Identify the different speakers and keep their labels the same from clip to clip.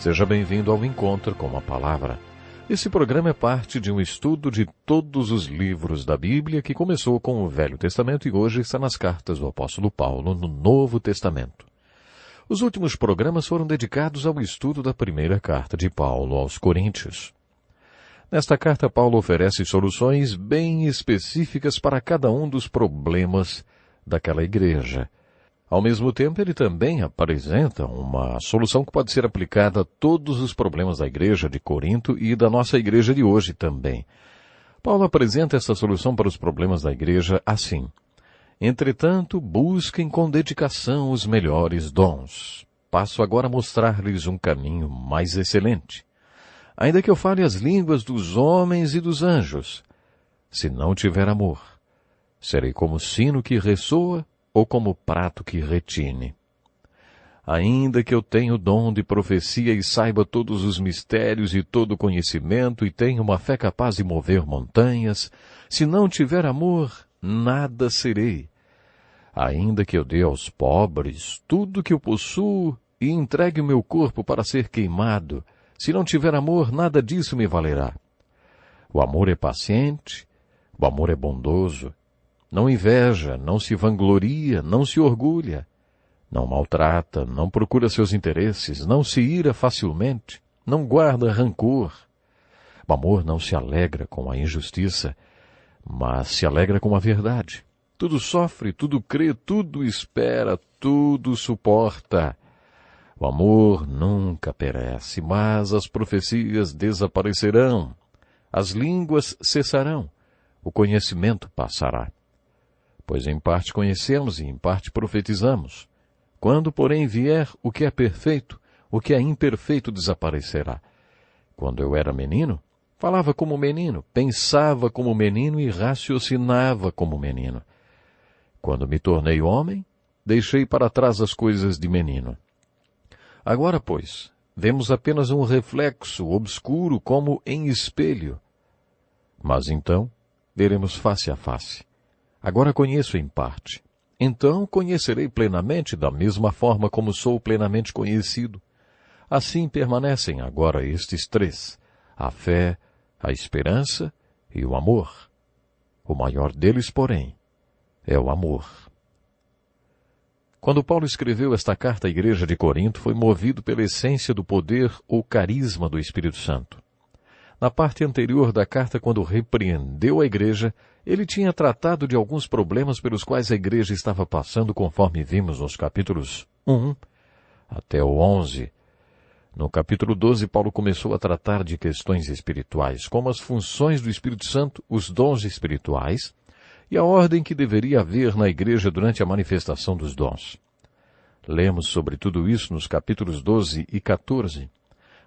Speaker 1: Seja bem-vindo ao Encontro com a Palavra. Esse programa é parte de um estudo de todos os livros da Bíblia que começou com o Velho Testamento e hoje está nas cartas do apóstolo Paulo no Novo Testamento. Os últimos programas foram dedicados ao estudo da primeira carta de Paulo aos Coríntios. Nesta carta, Paulo oferece soluções bem específicas para cada um dos problemas daquela igreja. Ao mesmo tempo, ele também apresenta uma solução que pode ser aplicada a todos os problemas da igreja de Corinto e da nossa igreja de hoje também. Paulo apresenta essa solução para os problemas da igreja assim: entretanto, busquem com dedicação os melhores dons. Passo agora a mostrar-lhes um caminho mais excelente. Ainda que eu fale as línguas dos homens e dos anjos, se não tiver amor, serei como sino que ressoa ou como prato que retine. Ainda que eu tenha o dom de profecia e saiba todos os mistérios e todo o conhecimento e tenha uma fé capaz de mover montanhas, se não tiver amor, nada serei. Ainda que eu dê aos pobres tudo que eu possuo e entregue o meu corpo para ser queimado, se não tiver amor, nada disso me valerá. O amor é paciente, o amor é bondoso, não inveja, não se vangloria, não se orgulha, não maltrata, não procura seus interesses, não se ira facilmente, não guarda rancor. O amor não se alegra com a injustiça, mas se alegra com a verdade. Tudo sofre, tudo crê, tudo espera, tudo suporta. O amor nunca perece, mas as profecias desaparecerão, as línguas cessarão, o conhecimento passará. Pois em parte conhecemos e em parte profetizamos. Quando, porém, vier o que é perfeito, o que é imperfeito desaparecerá. Quando eu era menino, falava como menino, pensava como menino e raciocinava como menino. Quando me tornei homem, deixei para trás as coisas de menino. Agora, pois, vemos apenas um reflexo obscuro como em espelho. Mas então, veremos face a face. Agora conheço em parte. Então conhecerei plenamente da mesma forma como sou plenamente conhecido. Assim permanecem agora estes três: a fé, a esperança e o amor. O maior deles, porém, é o amor. Quando Paulo escreveu esta carta à igreja de Corinto, foi movido pela essência do poder ou carisma do Espírito Santo. Na parte anterior da carta, quando repreendeu a igreja, ele tinha tratado de alguns problemas pelos quais a igreja estava passando, conforme vimos nos capítulos 1 até o 11. No capítulo 12, Paulo começou a tratar de questões espirituais, como as funções do Espírito Santo, os dons espirituais, e a ordem que deveria haver na igreja durante a manifestação dos dons. Lemos sobre tudo isso nos capítulos 12 e 14.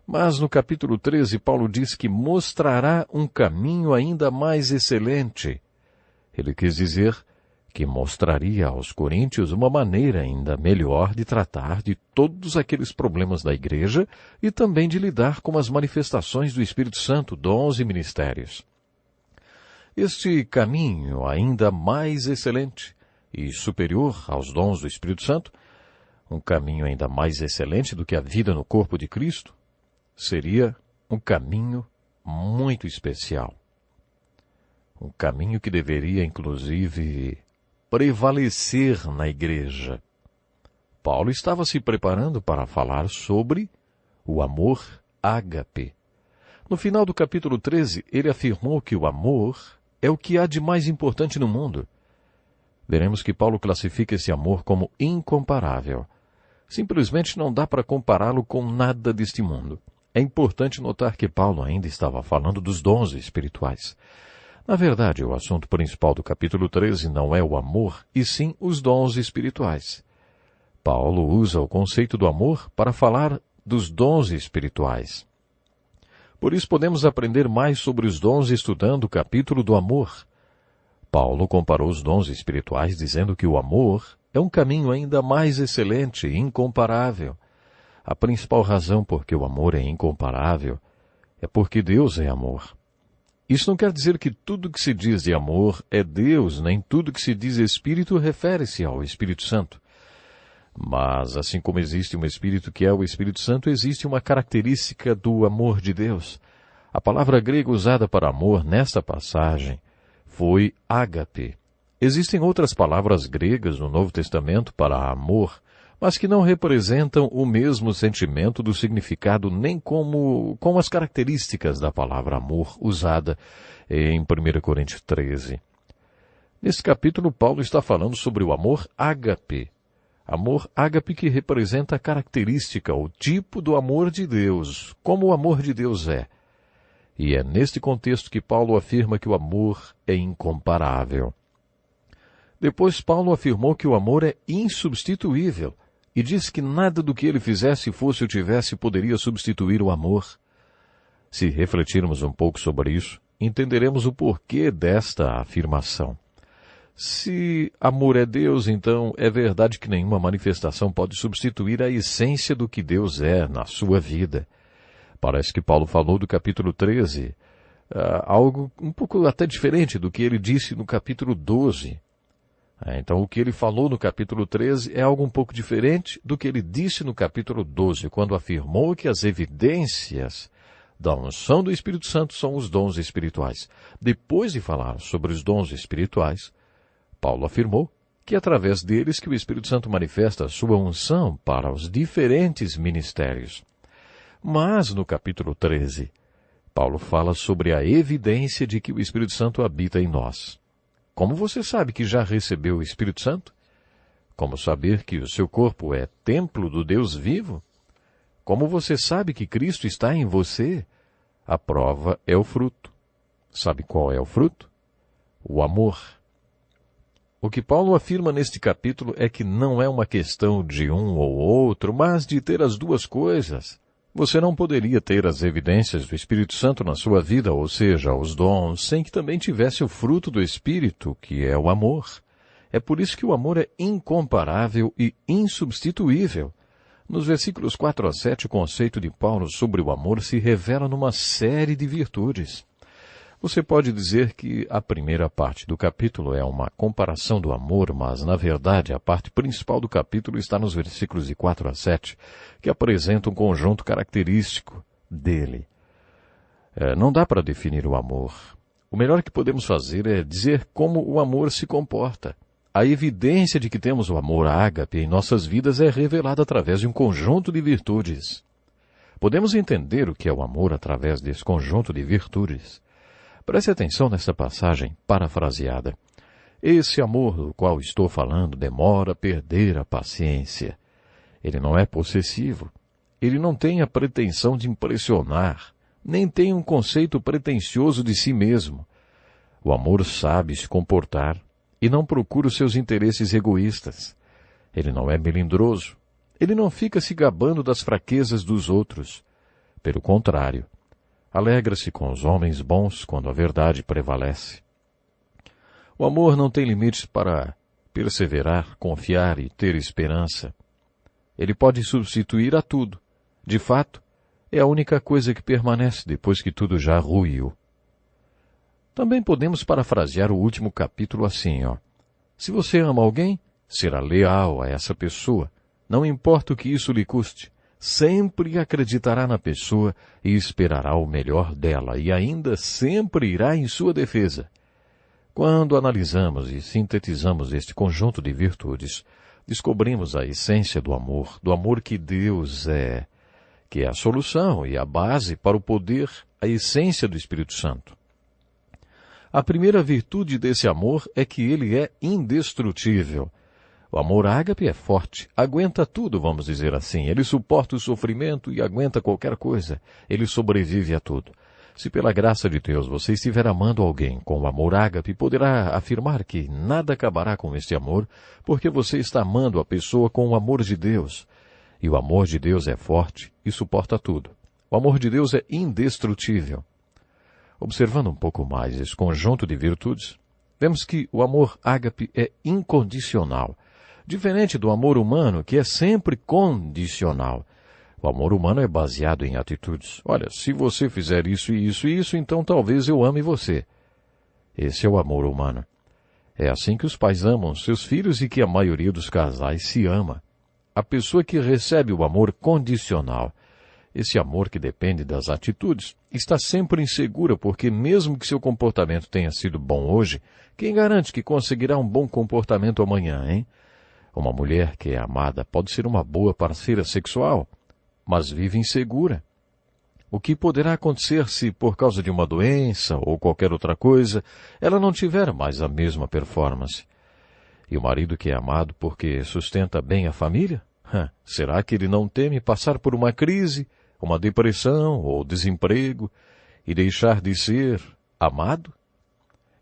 Speaker 1: Mas no capítulo 13, Paulo diz que mostrará um caminho ainda mais excelente. Ele quis dizer que mostraria aos coríntios uma maneira ainda melhor de tratar de todos aqueles problemas da igreja e também de lidar com as manifestações do Espírito Santo, dons e ministérios. Este caminho ainda mais excelente e superior aos dons do Espírito Santo, um caminho ainda mais excelente do que a vida no corpo de Cristo, seria um caminho muito especial. Um caminho que deveria, inclusive, prevalecer na igreja. Paulo estava se preparando para falar sobre o amor ágape. No final do capítulo 13, ele afirmou que o amor é o que há de mais importante no mundo. Veremos que Paulo classifica esse amor como incomparável. Simplesmente não dá para compará-lo com nada deste mundo. É importante notar que Paulo ainda estava falando dos dons espirituais. Na verdade, o assunto principal do capítulo 13 não é o amor, e sim os dons espirituais. Paulo usa o conceito do amor para falar dos dons espirituais. Por isso podemos aprender mais sobre os dons estudando o capítulo do amor. Paulo comparou os dons espirituais dizendo que o amor é um caminho ainda mais excelente e incomparável. A principal razão por que o amor é incomparável é porque Deus é amor. Isso não quer dizer que tudo que se diz de amor é Deus, nem tudo que se diz Espírito refere-se ao Espírito Santo. Mas, assim como existe um Espírito que é o Espírito Santo, existe uma característica do amor de Deus. A palavra grega usada para amor nesta passagem foi ágape. Existem outras palavras gregas no Novo Testamento para amor, mas que não representam o mesmo sentimento do significado nem com as características da palavra amor usada em 1 Coríntios 13. Nesse capítulo, Paulo está falando sobre o amor ágape. Amor ágape que representa a característica, o tipo do amor de Deus, como o amor de Deus é. E é neste contexto que Paulo afirma que o amor é incomparável. Depois, Paulo afirmou que o amor é insubstituível e disse que nada do que ele fizesse, fosse ou tivesse, poderia substituir o amor. Se refletirmos um pouco sobre isso, entenderemos o porquê desta afirmação. Se amor é Deus, então é verdade que nenhuma manifestação pode substituir a essência do que Deus é na sua vida. Parece que Paulo falou do capítulo 13, algo um pouco até diferente do que ele disse no capítulo 12. Então, o que ele falou no capítulo 13 é algo um pouco diferente do que ele disse no capítulo 12, quando afirmou que as evidências da unção do Espírito Santo são os dons espirituais. Depois de falar sobre os dons espirituais, Paulo afirmou que é através deles que o Espírito Santo manifesta a sua unção para os diferentes ministérios. Mas, no capítulo 13, Paulo fala sobre a evidência de que o Espírito Santo habita em nós. Como você sabe que já recebeu o Espírito Santo? Como saber que o seu corpo é templo do Deus vivo? Como você sabe que Cristo está em você? A prova é o fruto. Sabe qual é o fruto? O amor. O que Paulo afirma neste capítulo é que não é uma questão de um ou outro, mas de ter as duas coisas. Você não poderia ter as evidências do Espírito Santo na sua vida, ou seja, os dons, sem que também tivesse o fruto do Espírito, que é o amor. É por isso que o amor é incomparável e insubstituível. Nos versículos 4 a 7, o conceito de Paulo sobre o amor se revela numa série de virtudes. Você pode dizer que a primeira parte do capítulo é uma comparação do amor, mas, na verdade, a parte principal do capítulo está nos versículos de 4 a 7, que apresenta um conjunto característico dele. Não dá para definir o amor. O melhor que podemos fazer é dizer como o amor se comporta. A evidência de que temos o amor ágape em nossas vidas é revelada através de um conjunto de virtudes. Podemos entender o que é o amor através desse conjunto de virtudes. Preste atenção nesta passagem parafraseada. Esse amor do qual estou falando demora a perder a paciência. Ele não é possessivo. Ele não tem a pretensão de impressionar, nem tem um conceito pretensioso de si mesmo. O amor sabe se comportar e não procura os seus interesses egoístas. Ele não é melindroso. Ele não fica se gabando das fraquezas dos outros. Pelo contrário, alegra-se com os homens bons quando a verdade prevalece. O amor não tem limites para perseverar, confiar e ter esperança. Ele pode substituir a tudo. De fato, é a única coisa que permanece depois que tudo já ruiu. Também podemos parafrasear o último capítulo assim, Se você ama alguém, será leal a essa pessoa, não importa o que isso lhe custe. Sempre acreditará na pessoa e esperará o melhor dela e ainda sempre irá em sua defesa. Quando analisamos e sintetizamos este conjunto de virtudes, descobrimos a essência do amor que Deus é, que é a solução e a base para o poder, a essência do Espírito Santo. A primeira virtude desse amor é que ele é indestrutível. O amor ágape é forte, aguenta tudo, vamos dizer assim. Ele suporta o sofrimento e aguenta qualquer coisa. Ele sobrevive a tudo. Se pela graça de Deus você estiver amando alguém com o amor ágape, poderá afirmar que nada acabará com este amor, porque você está amando a pessoa com o amor de Deus. E o amor de Deus é forte e suporta tudo. O amor de Deus é indestrutível. Observando um pouco mais esse conjunto de virtudes, vemos que o amor ágape é incondicional. Diferente do amor humano, que é sempre condicional. O amor humano é baseado em atitudes. Olha, se você fizer isso e isso e isso, então talvez eu ame você. Esse é o amor humano. É assim que os pais amam seus filhos e que a maioria dos casais se ama. a pessoa que recebe o amor condicional. Esse amor que depende das atitudes está sempre insegura porque mesmo que seu comportamento tenha sido bom hoje, quem garante que conseguirá um bom comportamento amanhã, hein? Uma mulher que é amada pode ser uma boa parceira sexual, mas vive insegura. O que poderá acontecer se, por causa de uma doença ou qualquer outra coisa, ela não tiver mais a mesma performance? E o marido que é amado porque sustenta bem a família? Será que ele não teme passar por uma crise, uma depressão ou desemprego e deixar de ser amado?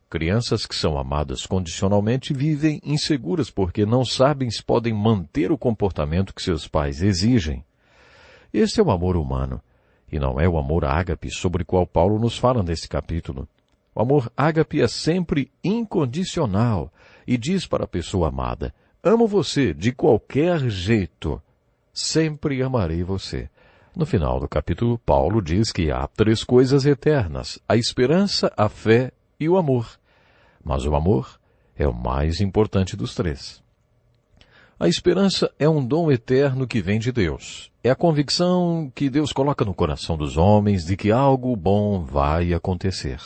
Speaker 1: Crianças que são amadas condicionalmente vivem inseguras porque não sabem se podem manter o comportamento que seus pais exigem. Este é o amor humano, e não é o amor ágape sobre o qual Paulo nos fala nesse capítulo. O amor ágape é sempre incondicional e diz para a pessoa amada: amo você de qualquer jeito, sempre amarei você. No final do capítulo, Paulo diz que há 3 coisas eternas: a esperança, a fé e o amor. Mas o amor é o mais importante dos 3. A esperança é um dom eterno que vem de Deus. É a convicção que Deus coloca no coração dos homens de que algo bom vai acontecer.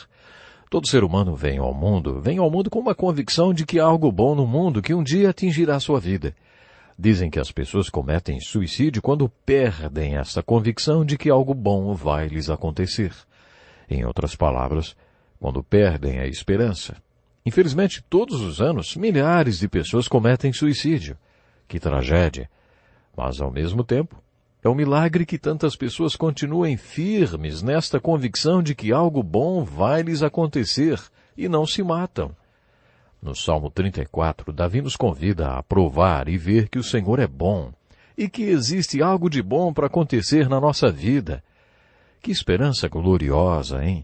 Speaker 1: Todo ser humano vem ao mundo com uma convicção de que há algo bom no mundo que um dia atingirá sua vida. Dizem que as pessoas cometem suicídio quando perdem essa convicção de que algo bom vai lhes acontecer. Em outras palavras, quando perdem a esperança. Infelizmente, todos os anos, milhares de pessoas cometem suicídio. Que tragédia! Mas, ao mesmo tempo, é um milagre que tantas pessoas continuem firmes nesta convicção de que algo bom vai lhes acontecer e não se matam. No Salmo 34, Davi nos convida a provar e ver que o Senhor é bom e que existe algo de bom para acontecer na nossa vida. Que esperança gloriosa, hein?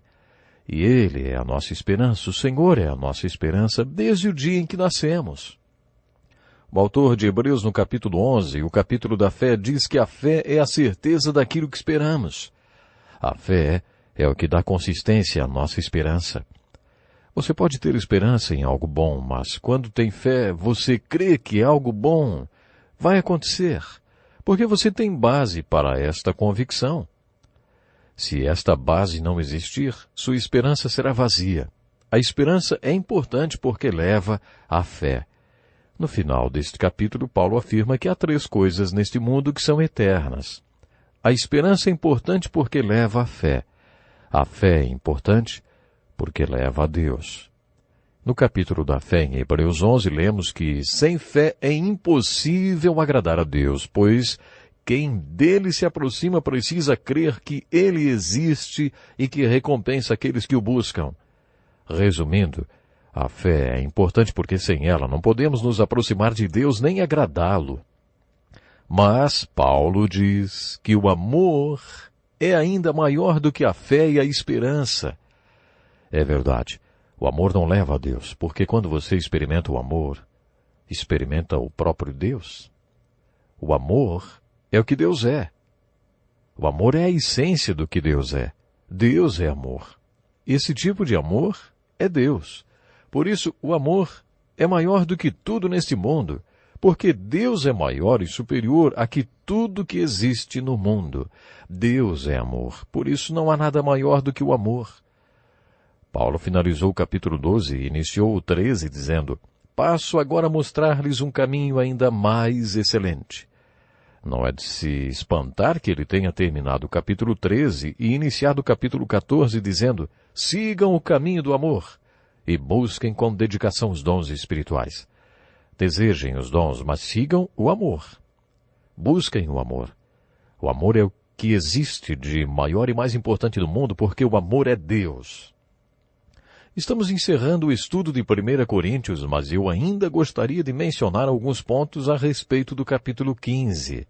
Speaker 1: E Ele é a nossa esperança, o Senhor é a nossa esperança desde o dia em que nascemos. O autor de Hebreus, no capítulo 11, o capítulo da fé, diz que a fé é a certeza daquilo que esperamos. A fé é o que dá consistência à nossa esperança. Você pode ter esperança em algo bom, mas quando tem fé, você crê que algo bom vai acontecer, porque você tem base para esta convicção. Se esta base não existir, sua esperança será vazia. A esperança é importante porque leva à fé. No final deste capítulo, Paulo afirma que há 3 coisas neste mundo que são eternas. A esperança é importante porque leva à fé. A fé é importante porque leva a Deus. No capítulo da fé, em Hebreus 11, lemos que sem fé é impossível agradar a Deus, pois quem dele se aproxima precisa crer que ele existe e que recompensa aqueles que o buscam. Resumindo, a fé é importante porque sem ela não podemos nos aproximar de Deus nem agradá-lo. Mas Paulo diz que o amor é ainda maior do que a fé e a esperança. É verdade, o amor não leva a Deus, porque quando você experimenta o amor, experimenta o próprio Deus. O amor é o que Deus é. O amor é a essência do que Deus é. Deus é amor. Esse tipo de amor é Deus. Por isso, o amor é maior do que tudo neste mundo, porque Deus é maior e superior a que tudo que existe no mundo. Deus é amor, por isso não há nada maior do que o amor. Paulo finalizou o capítulo 12 e iniciou o 13 dizendo: passo agora a mostrar-lhes um caminho ainda mais excelente. Não é de se espantar que ele tenha terminado o capítulo 13 e iniciado o capítulo 14 dizendo: sigam o caminho do amor e busquem com dedicação os dons espirituais. Desejem os dons, mas sigam o amor. Busquem o amor. O amor é o que existe de maior e mais importante do mundo, porque o amor é Deus. Estamos encerrando o estudo de 1 Coríntios, mas eu ainda gostaria de mencionar alguns pontos a respeito do capítulo 15.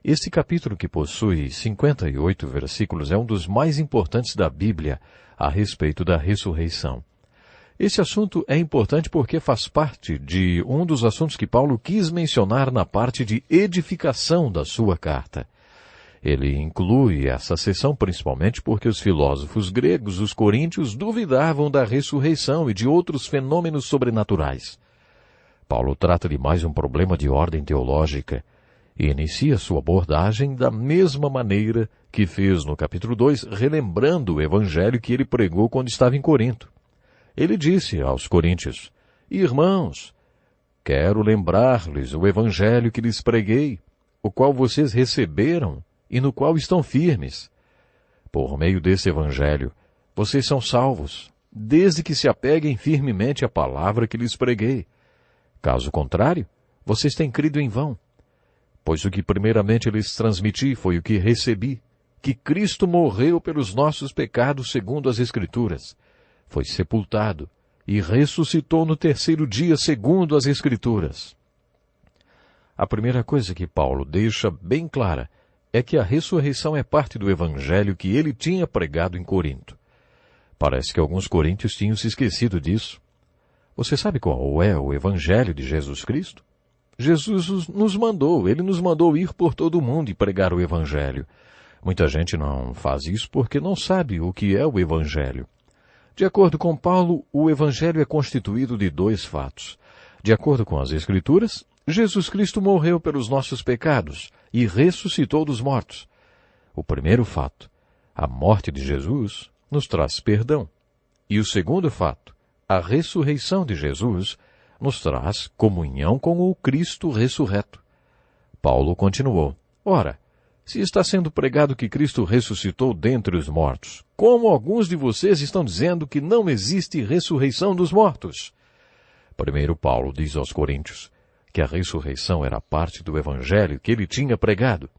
Speaker 1: Este capítulo, que possui 58 versículos, é um dos mais importantes da Bíblia a respeito da ressurreição. Esse assunto é importante porque faz parte de um dos assuntos que Paulo quis mencionar na parte de edificação da sua carta. Ele inclui essa seção principalmente porque os filósofos gregos, os coríntios, duvidavam da ressurreição e de outros fenômenos sobrenaturais. Paulo trata de mais um problema de ordem teológica. E inicia sua abordagem da mesma maneira que fez no capítulo 2, relembrando o evangelho que ele pregou quando estava em Corinto. Ele disse aos coríntios: Irmãos, quero lembrar-lhes o evangelho que lhes preguei, o qual vocês receberam e no qual estão firmes. Por meio desse evangelho, vocês são salvos, desde que se apeguem firmemente à palavra que lhes preguei. Caso contrário, vocês têm crido em vão. Pois o que primeiramente lhes transmiti foi o que recebi, que Cristo morreu pelos nossos pecados segundo as Escrituras, foi sepultado e ressuscitou no terceiro dia segundo as Escrituras. A primeira coisa que Paulo deixa bem clara é que a ressurreição é parte do evangelho que ele tinha pregado em Corinto. Parece que alguns coríntios tinham se esquecido disso. Você sabe qual é o evangelho de Jesus Cristo? Jesus nos mandou, ele nos mandou ir por todo o mundo e pregar o evangelho. Muita gente não faz isso porque não sabe o que é o evangelho. De acordo com Paulo, o evangelho é constituído de 2 fatos. De acordo com as Escrituras, Jesus Cristo morreu pelos nossos pecados e ressuscitou dos mortos. O primeiro fato, a morte de Jesus, nos traz perdão. E o segundo fato, a ressurreição de Jesus, nos traz comunhão com o Cristo ressurreto. Paulo continuou: Ora, se está sendo pregado que Cristo ressuscitou dentre os mortos, como alguns de vocês estão dizendo que não existe ressurreição dos mortos? Primeiro Paulo diz aos coríntios que a ressurreição era parte do evangelho que ele tinha pregado.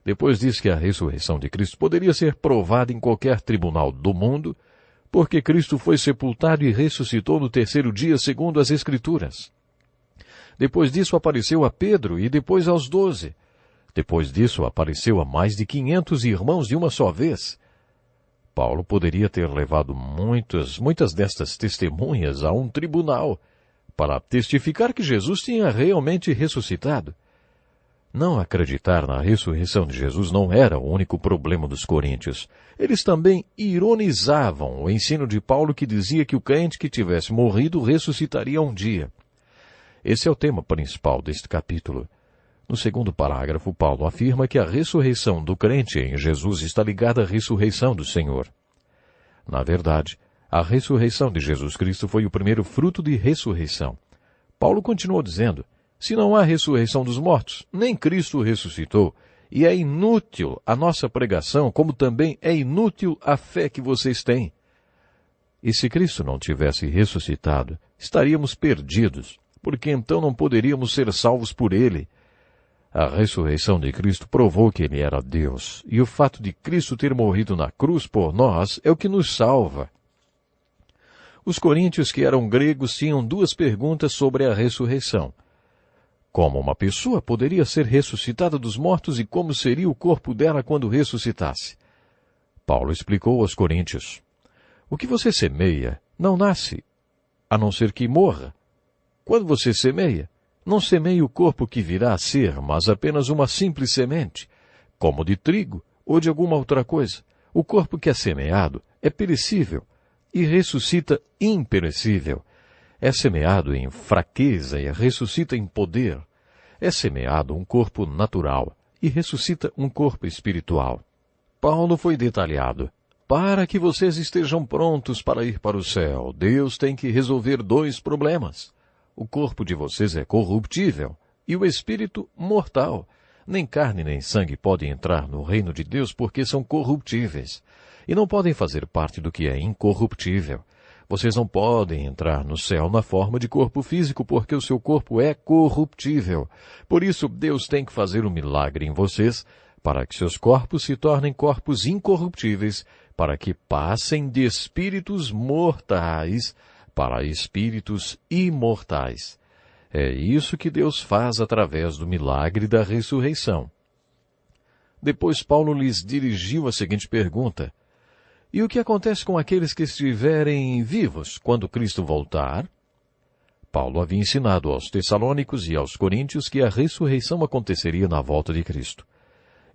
Speaker 1: Depois diz que a ressurreição de Cristo poderia ser provada em qualquer tribunal do mundo, porque Cristo foi sepultado e ressuscitou no terceiro dia segundo as Escrituras. Depois disso apareceu a Pedro e depois aos 12. Depois disso apareceu a mais de 500 irmãos de uma só vez. Paulo poderia ter levado muitas destas testemunhas a um tribunal para testificar que Jesus tinha realmente ressuscitado. Não acreditar na ressurreição de Jesus não era o único problema dos coríntios. Eles também ironizavam o ensino de Paulo que dizia que o crente que tivesse morrido ressuscitaria um dia. Esse é o tema principal deste capítulo. No segundo parágrafo, Paulo afirma que a ressurreição do crente em Jesus está ligada à ressurreição do Senhor. Na verdade, a ressurreição de Jesus Cristo foi o primeiro fruto de ressurreição. Paulo continuou dizendo: se não há ressurreição dos mortos, nem Cristo ressuscitou, e é inútil a nossa pregação, como também é inútil a fé que vocês têm. E se Cristo não tivesse ressuscitado, estaríamos perdidos, porque então não poderíamos ser salvos por ele. A ressurreição de Cristo provou que ele era Deus, e o fato de Cristo ter morrido na cruz por nós é o que nos salva. Os coríntios, que eram gregos, tinham 2 perguntas sobre a ressurreição. Como uma pessoa poderia ser ressuscitada dos mortos e como seria o corpo dela quando ressuscitasse? Paulo explicou aos coríntios: o que você semeia não nasce, a não ser que morra. Quando você semeia, não semeia o corpo que virá a ser, mas apenas uma simples semente, como de trigo ou de alguma outra coisa. O corpo que é semeado é perecível e ressuscita imperecível. É semeado em fraqueza e ressuscita em poder. É semeado um corpo natural e ressuscita um corpo espiritual. Paulo foi detalhado. Para que vocês estejam prontos para ir para o céu, Deus tem que resolver 2 problemas. O corpo de vocês é corruptível e o espírito mortal. Nem carne nem sangue podem entrar no reino de Deus porque são corruptíveis e não podem fazer parte do que é incorruptível. Vocês não podem entrar no céu na forma de corpo físico porque o seu corpo é corruptível. Por isso, Deus tem que fazer um milagre em vocês para que seus corpos se tornem corpos incorruptíveis, para que passem de espíritos mortais para espíritos imortais. É isso que Deus faz através do milagre da ressurreição. Depois Paulo lhes dirigiu a seguinte pergunta: e o que acontece com aqueles que estiverem vivos quando Cristo voltar? Paulo havia ensinado aos Tessalônicos e aos Coríntios que a ressurreição aconteceria na volta de Cristo.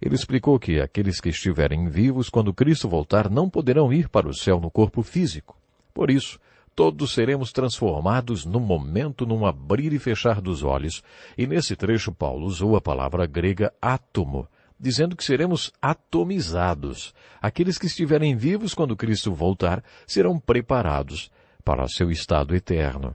Speaker 1: Ele explicou que aqueles que estiverem vivos quando Cristo voltar não poderão ir para o céu no corpo físico. Por isso, Todos seremos transformados no momento, num abrir e fechar dos olhos. E nesse trecho Paulo usou a palavra grega átomo, dizendo que seremos atomizados. Aqueles que estiverem vivos quando Cristo voltar serão preparados para seu estado eterno.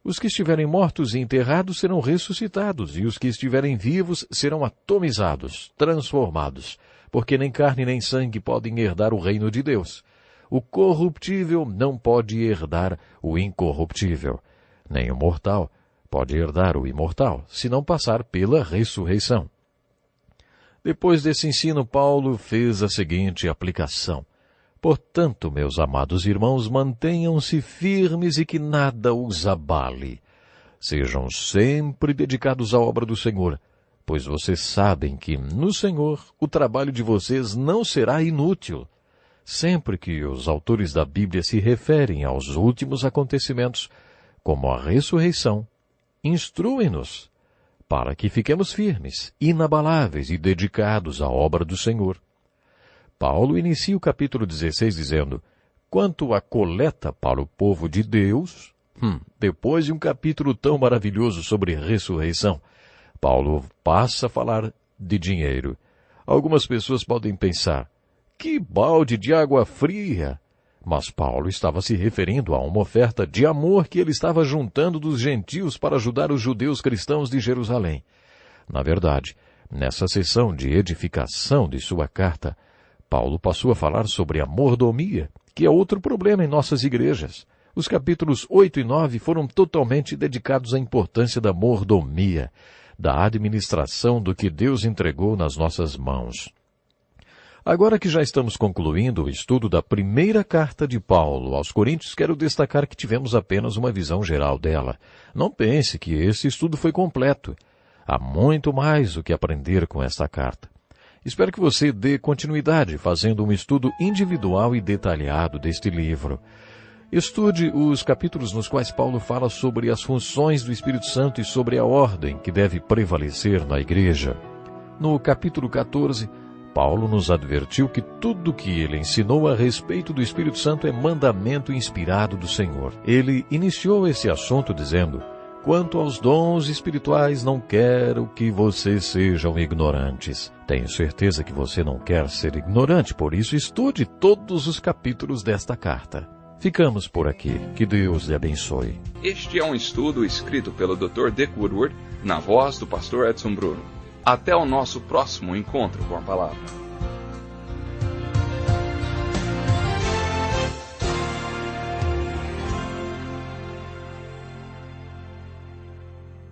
Speaker 1: Os que estiverem mortos e enterrados serão ressuscitados, e os que estiverem vivos serão atomizados, transformados, porque nem carne nem sangue podem herdar o reino de Deus. O corruptível não pode herdar o incorruptível, nem o mortal pode herdar o imortal, se não passar pela ressurreição. Depois desse ensino, Paulo fez a seguinte aplicação: portanto, meus amados irmãos, mantenham-se firmes e que nada os abale. Sejam sempre dedicados à obra do Senhor, pois vocês sabem que, no Senhor, o trabalho de vocês não será inútil. Sempre que os autores da Bíblia se referem aos últimos acontecimentos, como a ressurreição, instruem-nos para que fiquemos firmes, inabaláveis e dedicados à obra do Senhor. Paulo inicia o capítulo 16 dizendo: quanto à coleta para o povo de Deus, depois de um capítulo tão maravilhoso sobre ressurreição, Paulo passa a falar de dinheiro. Algumas pessoas podem pensar: que balde de água fria! Mas Paulo estava se referindo a uma oferta de amor que ele estava juntando dos gentios para ajudar os judeus cristãos de Jerusalém. Na verdade, nessa sessão de edificação de sua carta, Paulo passou a falar sobre a mordomia, que é outro problema em nossas igrejas. Os capítulos 8 e 9 foram totalmente dedicados à importância da mordomia, da administração do que Deus entregou nas nossas mãos. Agora que já estamos concluindo o estudo da primeira carta de Paulo aos Coríntios, quero destacar que tivemos apenas uma visão geral dela. Não pense que esse estudo foi completo. Há muito mais o que aprender com esta carta. Espero que você dê continuidade fazendo um estudo individual e detalhado deste livro. Estude os capítulos nos quais Paulo fala sobre as funções do Espírito Santo e sobre a ordem que deve prevalecer na igreja. No capítulo 14, Paulo nos advertiu que tudo o que ele ensinou a respeito do Espírito Santo é mandamento inspirado do Senhor. Ele iniciou esse assunto dizendo: quanto aos dons espirituais, não quero que vocês sejam ignorantes. Tenho certeza que você não quer ser ignorante, por isso estude todos os capítulos desta carta. Ficamos por aqui. Que Deus lhe abençoe.
Speaker 2: Este é um estudo escrito pelo Dr. Dick Woodward, na voz do pastor Edson Bruno. Até o nosso próximo encontro com a palavra.